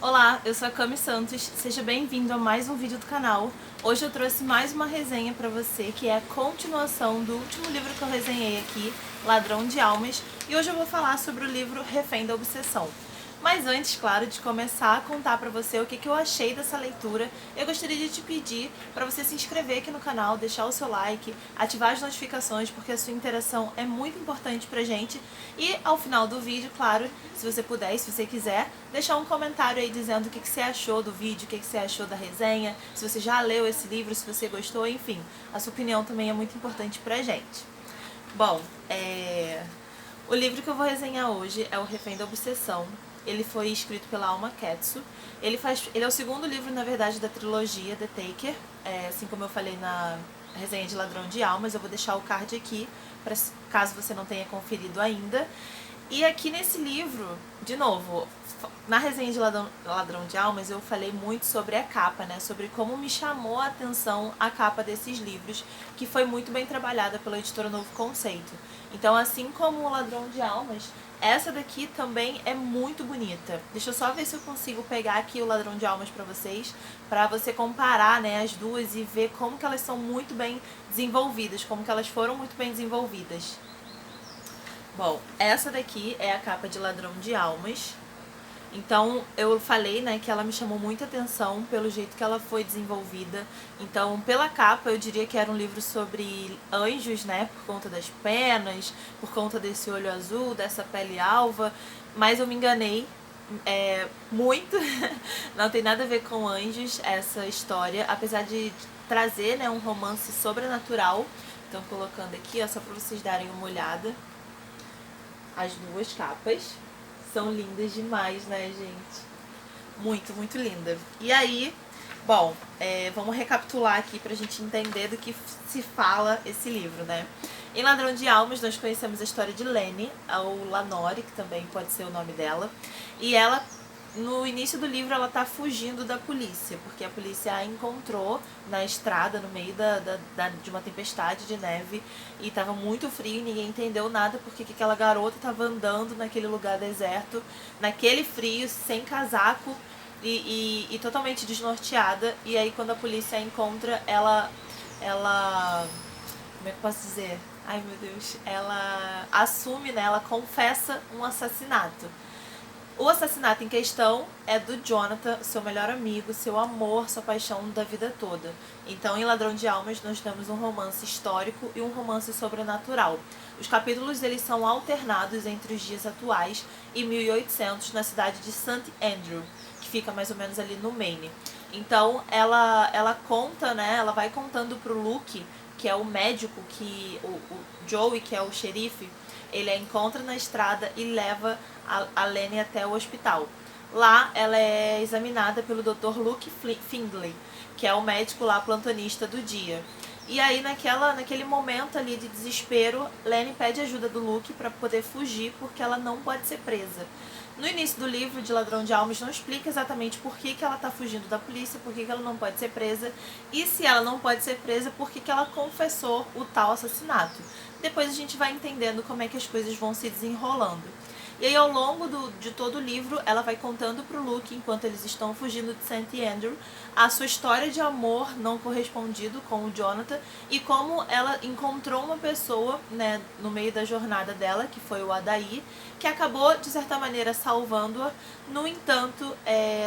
Olá, eu sou a Cami Santos, seja bem-vindo a mais um vídeo do canal. Hoje eu trouxe mais uma resenha pra você, que é a continuação do último livro que eu resenhei aqui, Ladrão de Almas, e hoje eu vou falar sobre o livro Refém da Obsessão. Mas antes, claro, de começar a contar pra você o que eu achei dessa leitura, eu gostaria de te pedir para você se inscrever aqui no canal, deixar o seu like, ativar as notificações, porque a sua interação é muito importante pra gente. E ao final do vídeo, claro, se você puder e se você quiser, deixar um comentário aí dizendo o que você achou do vídeo, o que você achou da resenha, se você já leu esse livro, se você gostou, enfim. A sua opinião também é muito importante pra gente. Bom, o livro que eu vou resenhar hoje é O Refém da Obsessão. Ele foi escrito pela Alma Katsu. Ele é o segundo livro, na verdade, da trilogia The Taker. Assim como eu falei na resenha de Ladrão de Almas, eu vou deixar o card aqui, caso você não tenha conferido ainda. E aqui nesse livro, de novo, na resenha de Ladrão de Almas, eu falei muito sobre a capa, né? Sobre como me chamou a atenção a capa desses livros, que foi muito bem trabalhada pela editora Novo Conceito. Então, assim como o Ladrão de Almas, essa daqui também é muito bonita. Deixa eu só ver se eu consigo pegar aqui o Ladrão de Almas pra você comparar, né, as duas e ver como que elas são muito bem desenvolvidas, como que elas foram muito bem desenvolvidas. Bom, essa daqui é a capa de Ladrão de Almas. Então, eu falei, né, que ela me chamou muita atenção pelo jeito que ela foi desenvolvida. Então, pela capa, eu diria que era um livro sobre anjos, né, por conta das penas, por conta desse olho azul, dessa pele alva. Mas eu me enganei muito. Não tem nada a ver com anjos essa história, apesar de trazer, né, um romance sobrenatural. Então, colocando aqui, ó, só pra vocês darem uma olhada. As duas capas são lindas demais, né, gente? Muito, muito linda. E aí, bom, vamos recapitular aqui pra gente entender do que se fala esse livro, né? Em Ladrão de Almas, nós conhecemos a história de Lenny, ou Lanori, que também pode ser o nome dela. E ela, no início do livro, ela tá fugindo da polícia, porque a polícia a encontrou na estrada, no meio de uma tempestade de neve, e tava muito frio e ninguém entendeu nada porque que aquela garota tava andando naquele lugar deserto, naquele frio, sem casaco e totalmente desnorteada. E aí quando a polícia a encontra, ela como é que eu posso dizer? Ai meu Deus, ela assume, né? Ela confessa um assassinato. O assassinato em questão é do Jonathan, seu melhor amigo, seu amor, sua paixão da vida toda. Então, em Ladrão de Almas, nós temos um romance histórico e um romance sobrenatural. Os capítulos eles são alternados entre os dias atuais e 1800 na cidade de St. Andrew, que fica mais ou menos ali no Maine. Então, ela conta, né? Ela vai contando pro Luke, que é o médico, que o Joey, que é o xerife, ele a encontra na estrada e leva a Lenny até o hospital. Lá ela é examinada pelo Dr. Luke Findlay, que é o médico lá plantonista do dia. E aí naquele momento ali de desespero, Lenny pede ajuda do Luke para poder fugir porque ela não pode ser presa. No início do livro de Ladrão de Almas não explica exatamente por que ela está fugindo da polícia, por que ela não pode ser presa, e se ela não pode ser presa, por que ela confessou o tal assassinato. Depois a gente vai entendendo como é que as coisas vão se desenrolando. E aí ao longo de todo o livro, ela vai contando pro Luke, enquanto eles estão fugindo de St. Andrew, a sua história de amor não correspondido com o Jonathan e como ela encontrou uma pessoa, né, no meio da jornada dela, que foi o Adair, que acabou, de certa maneira, salvando-a. No entanto,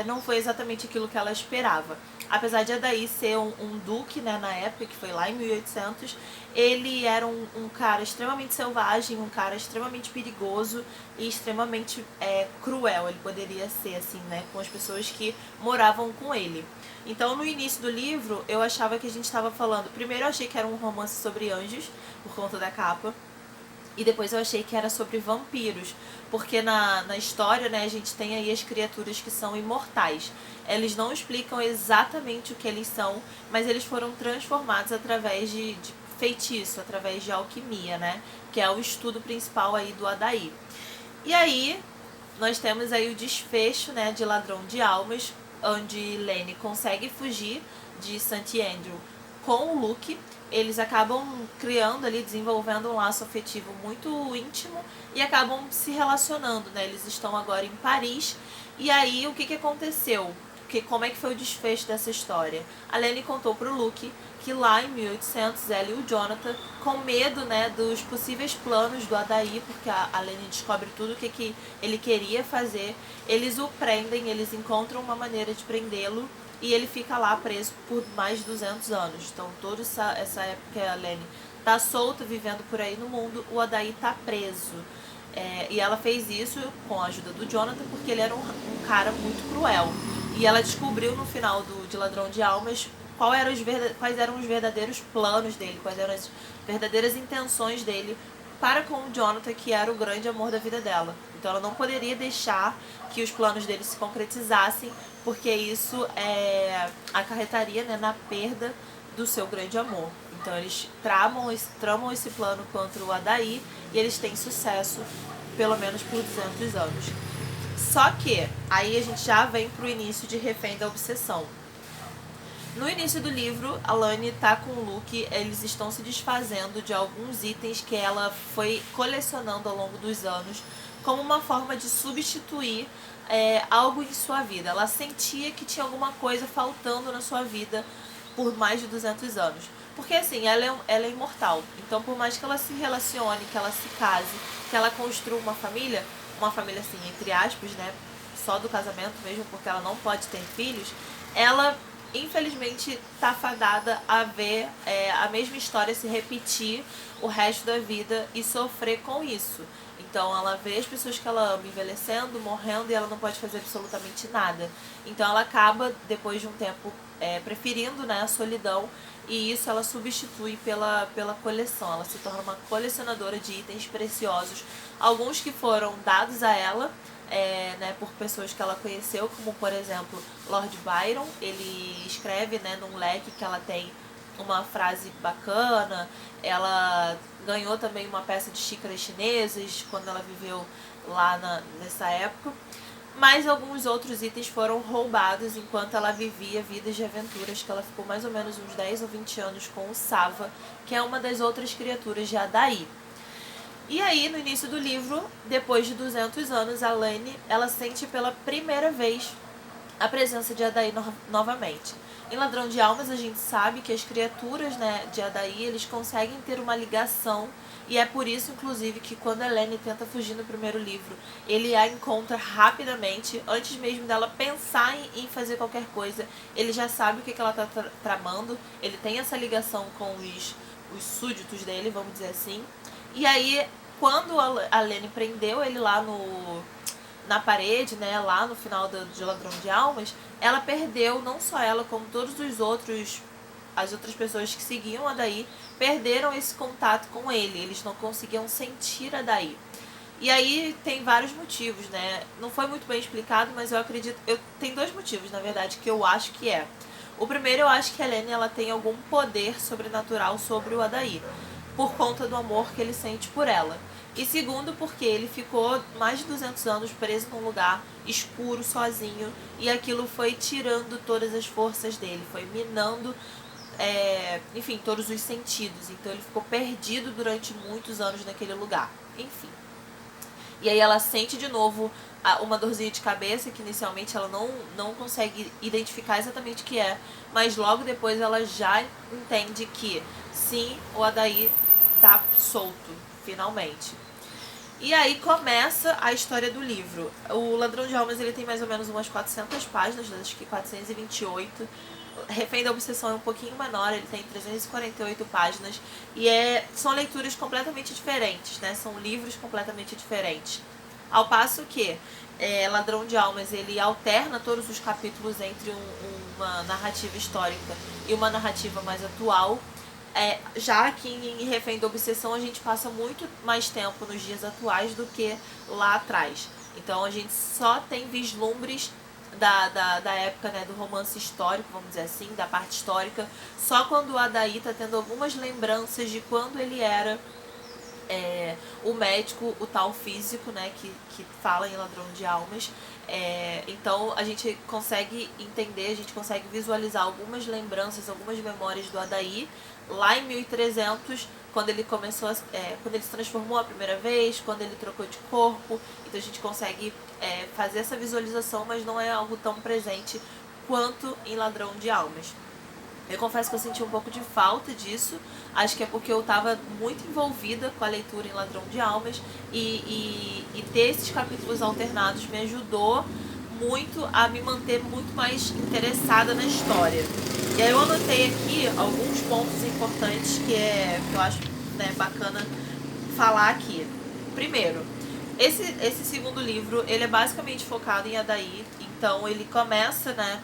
não foi exatamente aquilo que ela esperava. Apesar de Adair ser um duque, né, na época, que foi lá em 1800, ele era um cara extremamente selvagem, um cara extremamente perigoso e extremamente cruel, ele poderia ser, assim, né, com as pessoas que moravam com ele. Então, no início do livro, eu achava que a gente estava falando... Primeiro eu achei que era um romance sobre anjos, por conta da capa. E depois eu achei que era sobre vampiros, porque na história, né, a gente tem aí as criaturas que são imortais. Eles não explicam exatamente o que eles são, mas eles foram transformados através de feitiço, através de alquimia, né, que é o estudo principal aí do Adair. E aí, nós temos aí o desfecho, né, de Ladrão de Almas, onde Lenny consegue fugir de St. Andrew com o Luke. Eles acabam criando ali, desenvolvendo um laço afetivo muito íntimo e acabam se relacionando, né? Eles estão agora em Paris. E aí, o que aconteceu? Como é que foi o desfecho dessa história? A Lenny contou pro Luke que lá em 1800, ela e o Jonathan, com medo, né, dos possíveis planos do Adair, porque a Lenny descobre tudo o que ele queria fazer, eles o prendem, eles encontram uma maneira de prendê-lo e ele fica lá preso por mais de 200 anos. Então, toda essa época que a Lenny tá solta, vivendo por aí no mundo, o Adair tá preso. E ela fez isso com a ajuda do Jonathan, porque ele era um cara muito cruel. E ela descobriu no final de Ladrão de Almas quais eram os verdadeiros planos dele, quais eram as verdadeiras intenções dele para com o Jonathan, que era o grande amor da vida dela. Então ela não poderia deixar que os planos dele se concretizassem, porque isso acarretaria, né, na perda do seu grande amor. Então eles tramam esse plano contra o Adair e eles têm sucesso, pelo menos por 200 anos. Só que aí a gente já vem pro início de Refém da Obsessão. No início do livro, a Lani tá com o Luke, eles estão se desfazendo de alguns itens que ela foi colecionando ao longo dos anos, como uma forma de substituir algo em sua vida. Ela sentia que tinha alguma coisa faltando na sua vida por mais de 200 anos. Porque assim, ela é imortal. Então, por mais que ela se relacione, que ela se case, que ela construa uma família assim, entre aspas, né, só do casamento mesmo, porque ela não pode ter filhos, ela infelizmente tá fadada a ver a mesma história se repetir o resto da vida e sofrer com isso. Então ela vê as pessoas que ela ama envelhecendo, morrendo, e ela não pode fazer absolutamente nada. Então ela acaba, depois de um tempo, preferindo, né, a solidão, e isso ela substitui pela coleção. Ela se torna uma colecionadora de itens preciosos, alguns que foram dados a ela, né, por pessoas que ela conheceu, como por exemplo Lord Byron. Ele escreve, né, num leque que ela tem uma frase bacana. Ela ganhou também uma peça de xícaras chinesas quando ela viveu lá nessa época. Mas alguns outros itens foram roubados enquanto ela vivia vidas de aventuras, que ela ficou mais ou menos uns 10 ou 20 anos com o Sava, que é uma das outras criaturas de Adair. E aí, no início do livro, depois de 200 anos, a Lani, ela sente pela primeira vez a presença de Adair novamente. Em Ladrão de Almas, a gente sabe que as criaturas, né, de Adair, eles conseguem ter uma ligação, e é por isso, inclusive, que quando a Lani tenta fugir no primeiro livro, ele a encontra rapidamente, antes mesmo dela pensar em fazer qualquer coisa. Ele já sabe o que ela está tramando, ele tem essa ligação com os súditos dele, vamos dizer assim. E aí, quando a Lani prendeu ele lá na parede, né, lá no final de Ladrão de Almas, ela perdeu, não só ela, como todos as outras pessoas que seguiam a Adair, perderam esse contato com ele. Eles não conseguiam sentir a Adair. E aí tem vários motivos, né? Não foi muito bem explicado, mas eu acredito... Tem dois motivos, na verdade, que eu acho que é. O primeiro, eu acho que a Lani, ela tem algum poder sobrenatural sobre o Adair, por conta do amor que ele sente por ela. E segundo, porque ele ficou mais de 200 anos preso num lugar escuro, sozinho, e aquilo foi tirando todas as forças dele, foi minando, enfim, todos os sentidos. Então ele ficou perdido durante muitos anos naquele lugar. Enfim. E aí ela sente de novo uma dorzinha de cabeça, que inicialmente ela não consegue identificar exatamente o que é, mas logo depois ela já entende que sim, o Adair tá solto, finalmente. E aí começa a história do livro. O Ladrão de Almas, ele tem mais ou menos umas 400 páginas, acho que 428. Refém da Obsessão é um pouquinho menor, ele tem 348 páginas. E são leituras completamente diferentes, né? São livros completamente diferentes. Ao passo que Ladrão de Almas, ele alterna todos os capítulos entre uma narrativa histórica e uma narrativa mais atual. Já que em Refém da Obsessão a gente passa muito mais tempo nos dias atuais do que lá atrás. Então a gente só tem vislumbres da época, né, do romance histórico, vamos dizer assim, da parte histórica, só quando o Adair tá tendo algumas lembranças de quando ele era o médico, o tal físico, né, que fala em Ladrão de Almas. Então a gente consegue entender, a gente consegue visualizar algumas lembranças, algumas memórias do Adair lá em 1300, quando ele começou quando ele se transformou a primeira vez, quando ele trocou de corpo. Então a gente consegue fazer essa visualização, mas não é algo tão presente quanto em Ladrão de Almas. Eu confesso que eu senti um pouco de falta disso. Acho que é porque eu estava muito envolvida com a leitura em Ladrão de Almas, e ter esses capítulos alternados me ajudou muito a me manter muito mais interessada na história. E aí eu anotei aqui alguns pontos importantes que eu acho, né, bacana falar aqui. Primeiro, esse segundo livro, ele é basicamente focado em Adair. Então ele começa, né,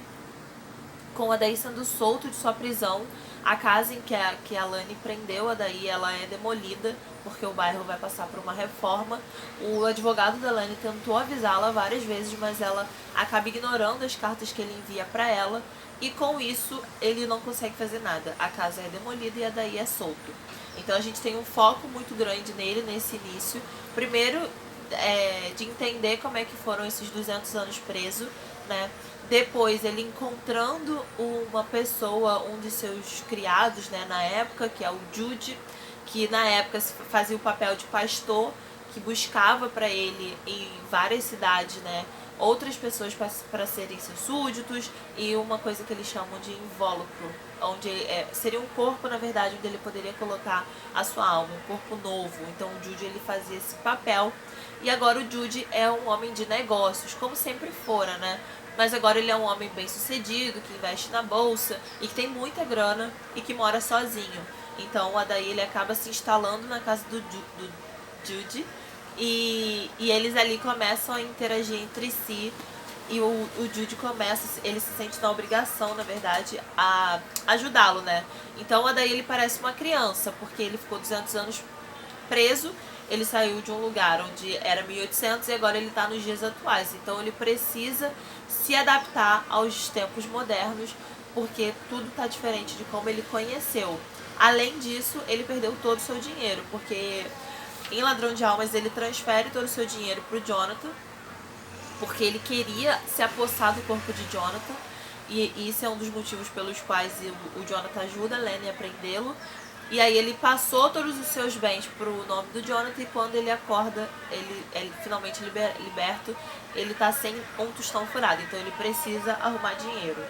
com o Adair sendo solto de sua prisão. A casa em que a Lani prendeu o Adair, ela é demolida porque o bairro vai passar por uma reforma. O advogado da Lani tentou avisá-la várias vezes, mas ela acaba ignorando as cartas que ele envia para ela, e com isso ele não consegue fazer nada. A casa é demolida e Adair é solto. Então a gente tem um foco muito grande nele nesse início. Primeiro, de entender como é que foram esses 200 anos preso, né? Depois ele encontrando uma pessoa, um de seus criados, né, na época, que é o Jude, que na época fazia o papel de pastor, que buscava para ele em várias cidades, né, outras pessoas para serem seus súditos, e uma coisa que eles chamam de invólucro, onde seria um corpo, na verdade, onde ele poderia colocar a sua alma, um corpo novo. Então o Jude, ele fazia esse papel. E agora o Jude é um homem de negócios, como sempre fora, né? Mas agora ele é um homem bem sucedido, que investe na bolsa e que tem muita grana e que mora sozinho. Então o Adair, ele acaba se instalando na casa do Jude, e eles ali começam a interagir entre si. E o Jude ele se sente na obrigação, na verdade, a ajudá-lo, né? Então o Adair, ele parece uma criança, porque ele ficou 200 anos preso. Ele saiu de um lugar onde era 1800 e agora ele está nos dias atuais. Então ele precisa se adaptar aos tempos modernos, porque tudo está diferente de como ele conheceu. Além disso, ele perdeu todo o seu dinheiro, porque em Ladrão de Almas ele transfere todo o seu dinheiro para o Jonathan, porque ele queria se apossar do corpo de Jonathan. E isso é um dos motivos pelos quais o Jonathan ajuda a Lani a prendê-lo. E aí ele passou todos os seus bens pro nome do Jonathan, e quando ele acorda, ele finalmente liberto, ele tá sem um tostão furado, então ele precisa arrumar dinheiro.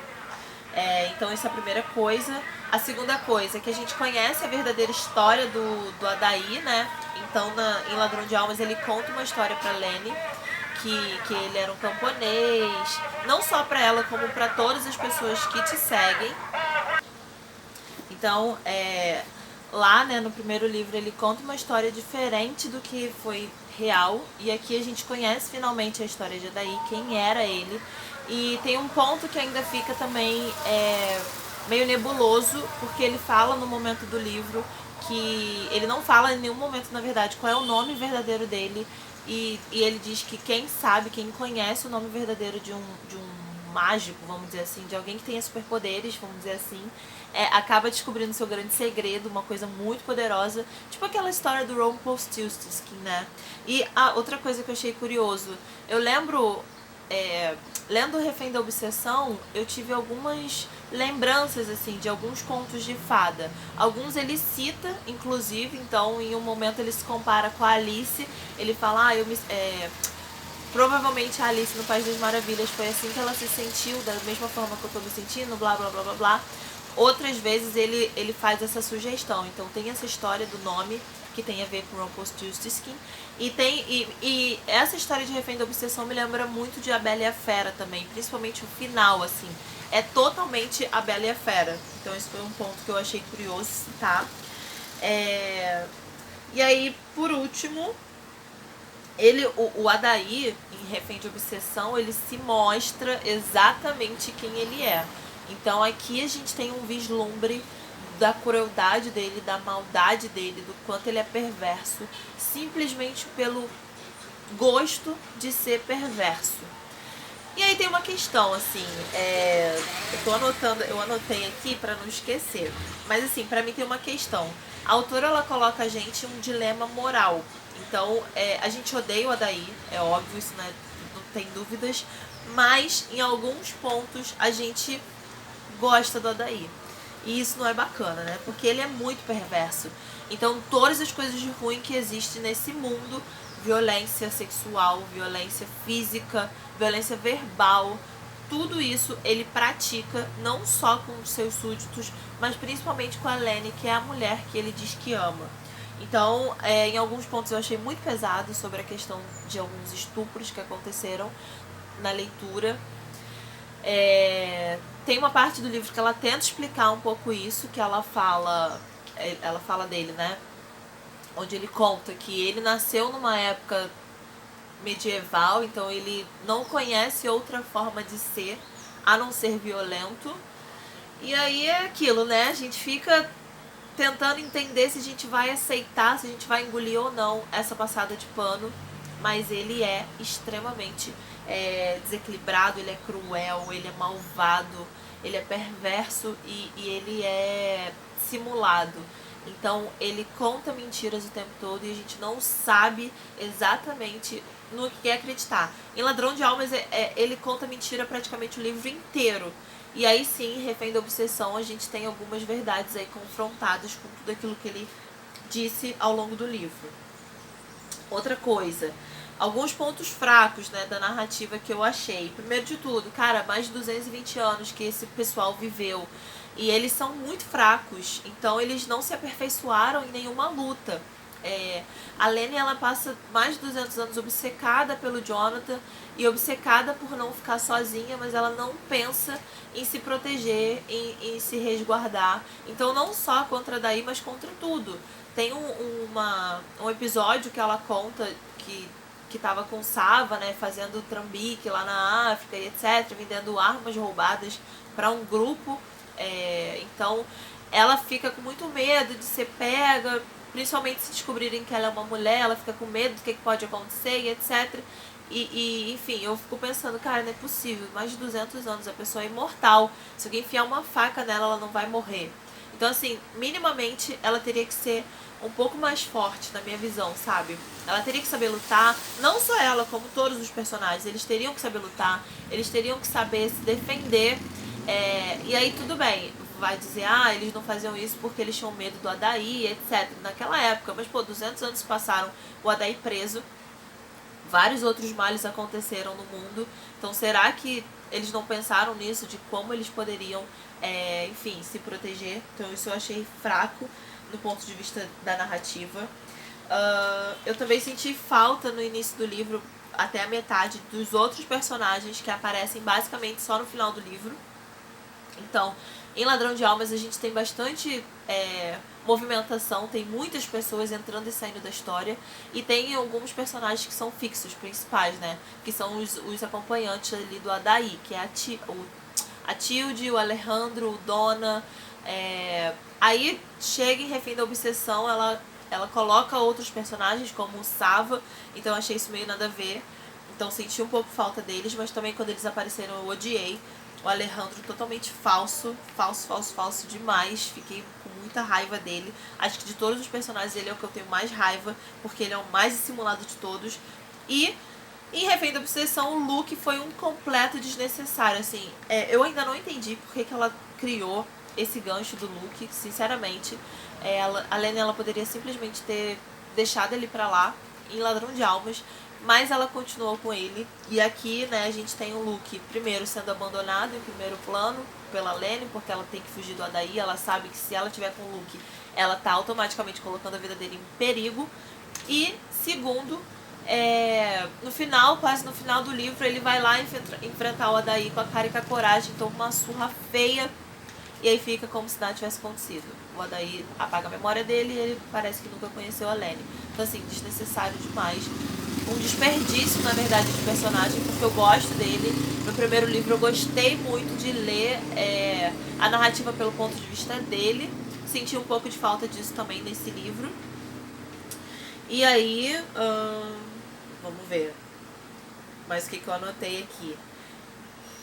Então essa é a primeira coisa. A segunda coisa é que a gente conhece a verdadeira história do Adair, né? Então em Ladrão de Almas ele conta uma história pra Lani, que ele era um camponês, não só pra ela, como pra todas as pessoas que te seguem. Então, lá, né, no primeiro livro, ele conta uma história diferente do que foi real. E aqui a gente conhece finalmente a história de Adair, quem era ele. E tem um ponto que ainda fica também meio nebuloso, porque ele fala no momento do livro que ele não fala em nenhum momento, na verdade, qual é o nome verdadeiro dele. E ele diz que quem sabe, quem conhece o nome verdadeiro de um mágico, vamos dizer assim, de alguém que tenha superpoderes, vamos dizer assim, acaba descobrindo seu grande segredo, uma coisa muito poderosa, tipo aquela história do Rumpelstiltskin, né? E a outra coisa que eu achei curioso, eu lembro, lendo O Refém da Obsessão, eu tive algumas lembranças, assim, de alguns contos de fada. Alguns ele cita, inclusive, então em um momento ele se compara com a Alice, ele fala, provavelmente a Alice no País das Maravilhas foi assim que ela se sentiu, da mesma forma que eu tô me sentindo, blá blá blá blá blá. Outras vezes ele faz essa sugestão. Então tem essa história do nome que tem a ver com Rumpelstiltskin. E essa história de Refém da Obsessão me lembra muito de A Bela e a Fera também, principalmente o final, assim. É totalmente A Bela e a Fera. Então esse foi um ponto que eu achei curioso citar. E aí, por último, o Adair, em Refém de Obsessão, ele se mostra exatamente quem ele é. Então aqui a gente tem um vislumbre da crueldade dele, da maldade dele, do quanto ele é perverso, simplesmente pelo gosto de ser perverso. E aí tem uma questão, assim, eu anotei aqui pra não esquecer. Mas assim, pra mim tem uma questão. A autora, ela coloca a gente um dilema moral. Então, a gente odeia o Adair, é óbvio, isso não tem dúvidas. Mas, em alguns pontos, a gente gosta do Adair. E isso não é bacana, né? Porque ele é muito perverso. Então, todas as coisas de ruim que existem nesse mundo, violência sexual, violência física, violência verbal, tudo isso ele pratica não só com os seus súditos, mas principalmente com a Lene, que é a mulher que ele diz que ama. Então, em alguns pontos eu achei muito pesado sobre a questão de alguns estupros que aconteceram na leitura. Tem uma parte do livro que ela tenta explicar um pouco isso, que ela fala dele, né? Onde ele conta que ele nasceu numa época medieval, então ele não conhece outra forma de ser a não ser violento. E aí é aquilo, né? A gente fica tentando entender se a gente vai aceitar, se a gente vai engolir ou não essa passada de pano. Mas ele é extremamente desequilibrado, ele é cruel, ele é malvado, ele é perverso e ele é simulado. Então ele conta mentiras o tempo todo e a gente não sabe exatamente no que acreditar. Em Ladrão de Almas ele conta mentira praticamente o livro inteiro. E aí sim, em Refém da Obsessão, a gente tem algumas verdades aí confrontadas com tudo aquilo que ele disse ao longo do livro. Outra coisa, alguns pontos fracos, né, da narrativa que eu achei. Primeiro de tudo, cara, mais de 220 anos que esse pessoal viveu. E eles são muito fracos, então eles não se aperfeiçoaram em nenhuma luta. A Lene, ela passa mais de 200 anos obcecada pelo Jonathan e obcecada por não ficar sozinha, mas ela não pensa em se proteger, em se resguardar. Então não só contra Daí, mas contra tudo. Tem um episódio que ela conta que tava com Sava, né, fazendo trambique lá na África e etc, vendendo armas roubadas para um grupo. Então ela fica com muito medo de ser pega, principalmente se descobrirem que ela é uma mulher, ela fica com medo do que pode acontecer e etc. Enfim, eu fico pensando, cara, não é possível, mais de 200 anos, a pessoa é imortal. Se alguém enfiar uma faca nela, ela não vai morrer. Então, assim, minimamente ela teria que ser um pouco mais forte, na minha visão, sabe? Ela teria que saber lutar, não só ela, como todos os personagens. Eles teriam que saber lutar, eles teriam que saber se defender. E aí tudo bem, vai dizer, eles não faziam isso porque eles tinham medo do Adair, etc. Naquela época, mas pô, 200 anos se passaram, o Adair preso, vários outros males aconteceram no mundo. Então será que eles não pensaram nisso, de como eles poderiam, enfim, se proteger? Então isso eu achei fraco do ponto de vista da narrativa. Eu também senti falta no início do livro, até a metade, dos outros personagens que aparecem basicamente só no final do livro. Então, em Ladrão de Almas a gente tem bastante movimentação, tem muitas pessoas entrando e saindo da história, e tem alguns personagens que são fixos, principais, né? Que são os acompanhantes ali do Adair, que é a Tilde, o Alejandro, o Dona. Aí chega em Refém da Obsessão, ela coloca outros personagens como o Sava, então eu achei isso meio nada a ver. Então senti um pouco falta deles, mas também quando eles apareceram eu odiei. O Alejandro totalmente falso demais. Fiquei com muita raiva dele. Acho que de todos os personagens ele é o que eu tenho mais raiva, porque ele é o mais dissimulado de todos. E em Refém da Obsessão, o Luke foi um completo desnecessário. Assim, eu ainda não entendi por que ela criou esse gancho do Luke, sinceramente. A Lene, ela poderia simplesmente ter deixado ele pra lá, em Ladrão de Almas, mas ela continuou com ele. E aqui, né, a gente tem o Luke primeiro sendo abandonado em primeiro plano pela Lene, porque ela tem que fugir do Adair. Ela sabe que se ela tiver com o Luke, ela tá automaticamente colocando a vida dele em perigo. E segundo, no final, quase no final do livro, ele vai lá enfrentar o Adair com a cara e com a coragem, toma uma surra feia, e aí fica como se nada tivesse acontecido. O Adair apaga a memória dele e ele parece que nunca conheceu a Lene. Então assim, desnecessário demais. Um desperdício, na verdade, de personagem, porque eu gosto dele. No primeiro livro eu gostei muito de ler a narrativa pelo ponto de vista dele. Senti um pouco de falta disso também nesse livro. E aí, vamos ver mais o que eu anotei aqui.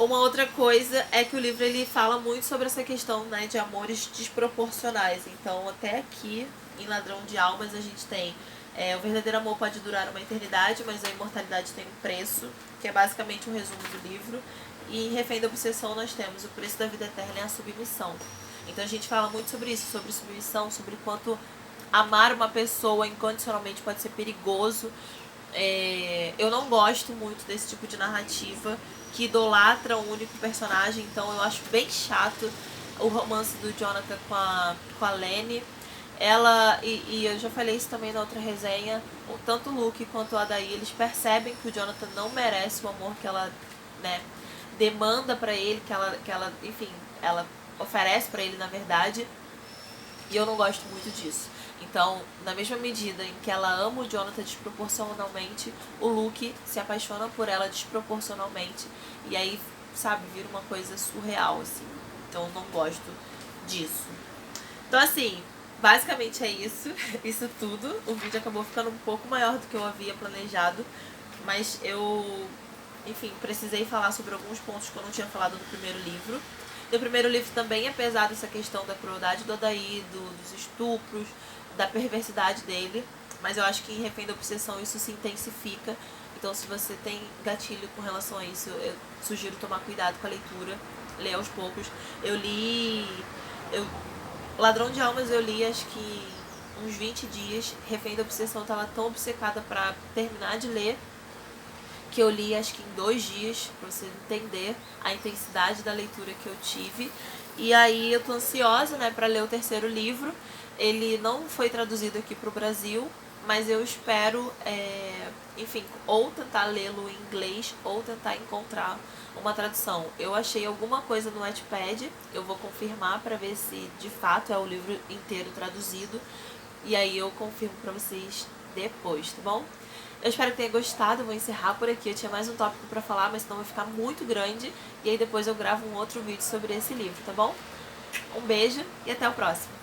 Uma outra coisa é que o livro ele fala muito sobre essa questão, né, de amores desproporcionais. Então, até aqui, em Ladrão de Almas, a gente tem o verdadeiro amor pode durar uma eternidade, mas a imortalidade tem um preço, que é basicamente um resumo do livro. E em Refém da Obsessão nós temos o preço da vida eterna e a submissão. Então a gente fala muito sobre isso, sobre submissão, sobre quanto amar uma pessoa incondicionalmente pode ser perigoso. Eu não gosto muito desse tipo de narrativa que idolatra um único personagem, então eu acho bem chato o romance do Jonathan com a Lenny. E eu já falei isso também na outra resenha, tanto o Luke quanto a Adair, eles percebem que o Jonathan não merece o amor que ela, né, demanda pra ele, que ela, enfim, ela oferece pra ele, na verdade, e eu não gosto muito disso. Então, na mesma medida em que ela ama o Jonathan desproporcionalmente, o Luke se apaixona por ela desproporcionalmente, e aí, sabe, vira uma coisa surreal, assim. Então, eu não gosto disso. Então, assim, basicamente é isso, isso tudo. O vídeo acabou ficando um pouco maior do que eu havia planejado, mas eu, enfim, precisei falar sobre alguns pontos que eu não tinha falado no primeiro livro. No primeiro livro também é pesado essa questão da crueldade do Adair, dos estupros, da perversidade dele, mas eu acho que em Refém da Obsessão isso se intensifica. Então, se você tem gatilho com relação a isso, eu sugiro tomar cuidado com a leitura, ler aos poucos. Ladrão de Almas eu li acho que uns 20 dias. Refém da Obsessão, eu tava tão obcecada pra terminar de ler que eu li acho que em 2 dias, pra você entender a intensidade da leitura que eu tive. E aí eu tô ansiosa, né, pra ler o terceiro livro. Ele não foi traduzido aqui pro Brasil, mas eu espero, enfim, ou tentar lê-lo em inglês ou tentar encontrar uma tradução. Eu achei alguma coisa no Wattpad, eu vou confirmar pra ver se de fato é o livro inteiro traduzido. E aí eu confirmo pra vocês depois, tá bom? Eu espero que tenha gostado, eu vou encerrar por aqui. Eu tinha mais um tópico pra falar, mas senão vai ficar muito grande. E aí depois eu gravo um outro vídeo sobre esse livro, tá bom? Um beijo e até o próximo!